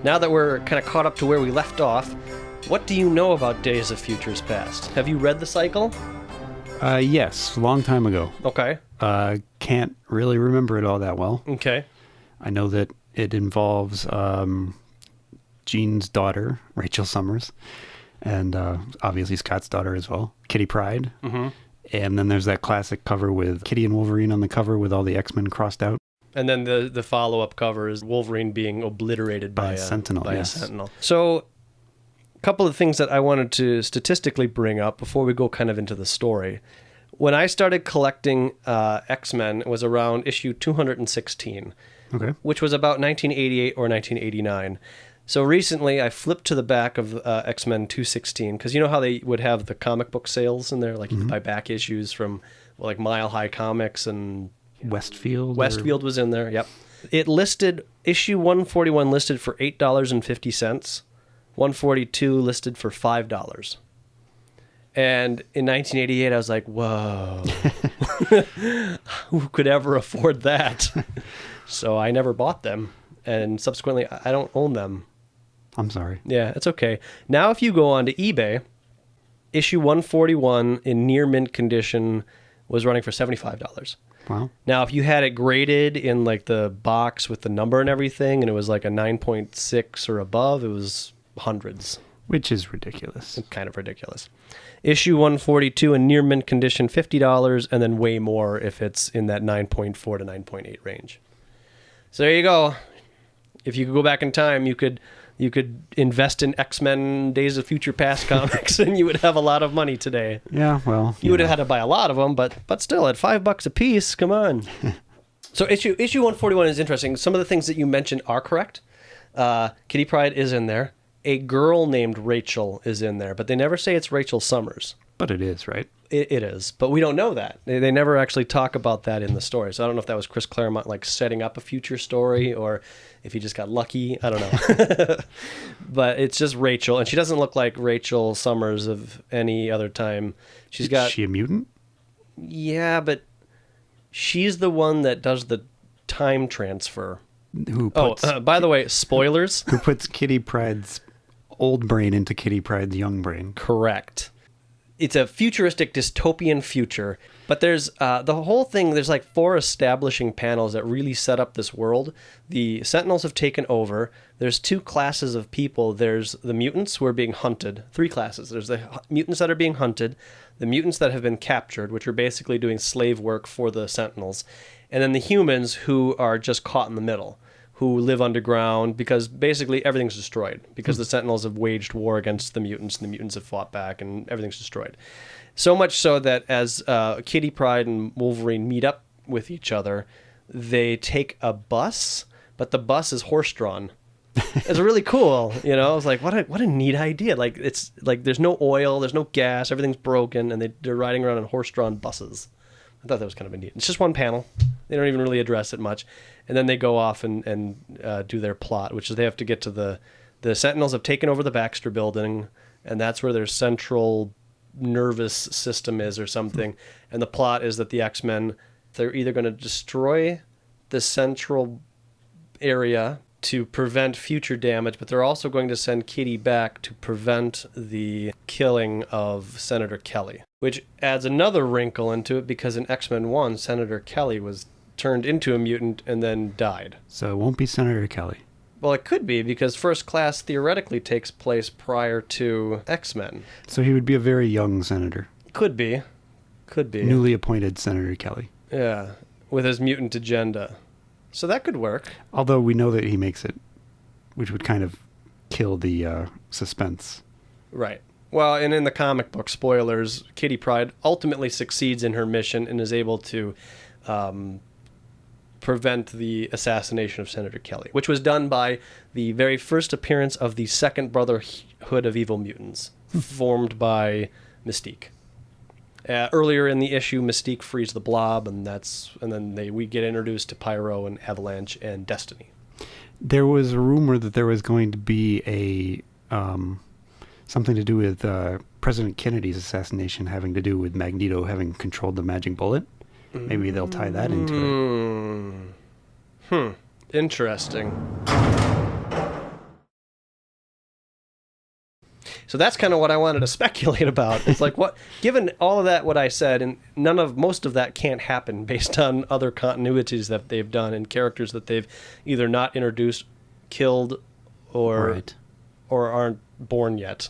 Now that we're kind of caught up to where we left off, what do you know about Days of Futures Past? Have you read the cycle? Yes, a long time ago. Okay. Can't really remember it all that well. Okay. I know that it involves Jean's daughter, Rachel Summers, and obviously Scott's daughter as well, Kitty Pryde. Mm-hmm. And then there's that classic cover with Kitty and Wolverine on the cover with all the X-Men crossed out. And then the follow-up cover is Wolverine being obliterated by a Sentinel. a Sentinel. So a couple of things that I wanted to statistically bring up before we go kind of into the story. When I started collecting X-Men, it was around issue 216, Okay. which was about 1988 or 1989. So recently, I flipped to the back of X-Men 216, because you know how they would have the comic book sales in there? Like you could buy back issues from like Mile High Comics and... Westfield was in there, yep. It listed, issue 141 listed for $8.50, 142 listed for $5. And in 1988, I was like, whoa, who could ever afford that? So I never bought them, and subsequently, I don't own them. I'm sorry. Yeah, it's okay. Now if you go onto eBay, issue 141 in near mint condition was running for $75. Wow. Now, if you had it graded in like the box with the number and everything, and it was like a 9.6 or above, it was hundreds. Which is ridiculous. Kind of ridiculous. Issue 142 in near mint condition, $50, and then way more if it's in that 9.4 to 9.8 range. So there you go. If you could go back in time, you could invest in X-Men Days of Future Past comics, and you would have a lot of money today. Yeah, well... You would have had to buy a lot of them, but still, at $5 a piece, come on. So issue 141 is interesting. Some of the things that you mentioned are correct. Kitty Pryde is in there. A girl named Rachel is in there, but they never say it's Rachel Summers. But it is, right? It is, but we don't know that. They never actually talk about that in the story. So I don't know if that was Chris Claremont like setting up a future story, or if he just got lucky. I don't know. But it's just Rachel, and she doesn't look like Rachel Summers of any other time. Is she a mutant? Yeah, but she's the one that does the time transfer. By the way, spoilers. Who puts Kitty Pryde's old brain into Kitty Pryde's young brain. Correct. It's a futuristic dystopian future, but there's the whole thing, there's like 4 establishing panels that really set up this world. The Sentinels have taken over. There's 2 classes of people. There's the mutants who are being hunted. 3 classes. There's the mutants that are being hunted, the mutants that have been captured, which are basically doing slave work for the Sentinels, and then the humans who are just caught in the middle, who live underground because basically everything's destroyed because the Sentinels have waged war against the mutants, and the mutants have fought back, and everything's destroyed. So much so that as Kitty Pryde and Wolverine meet up with each other, they take a bus, but the bus is horse-drawn. It's really cool, you know? I was like, what a neat idea. Like, it's like there's no oil, there's no gas, everything's broken, and they're riding around in horse-drawn buses. I thought that was kind of a neat. It's just one panel. They don't even really address it much. And then they go off and do their plot, which is they have to get to the Sentinels have taken over the Baxter building, and that's where their central nervous system is or something. And the plot is that the X-Men, they're either going to destroy the central area to prevent future damage, but they're also going to send Kitty back to prevent the killing of Senator Kelly, which adds another wrinkle into it because in X-Men 1, Senator Kelly was turned into a mutant and then died. So it won't be Senator Kelly. Well, it could be, because First Class theoretically takes place prior to X-Men. So he would be a very young senator. Could be. Newly appointed Senator Kelly. Yeah, with his mutant agenda. So that could work. Although we know that he makes it, which would kind of kill the suspense. Right. Well, and in the comic book, spoilers, Kitty Pryde ultimately succeeds in her mission and is able to prevent the assassination of Senator Kelly, which was done by the very first appearance of the Second Brotherhood of Evil Mutants, formed by Mystique. Earlier in the issue, Mystique frees the Blob, and then we get introduced to Pyro and Avalanche and Destiny. There was a rumor that there was going to be a something to do with President Kennedy's assassination, having to do with Magneto having controlled the magic bullet. Maybe they'll tie that into it. Interesting. So that's kind of what I wanted to speculate about. It's like, what, given all of that, what I said, and most of that can't happen based on other continuities that they've done and characters that they've either not introduced, killed, or Right. or aren't born yet.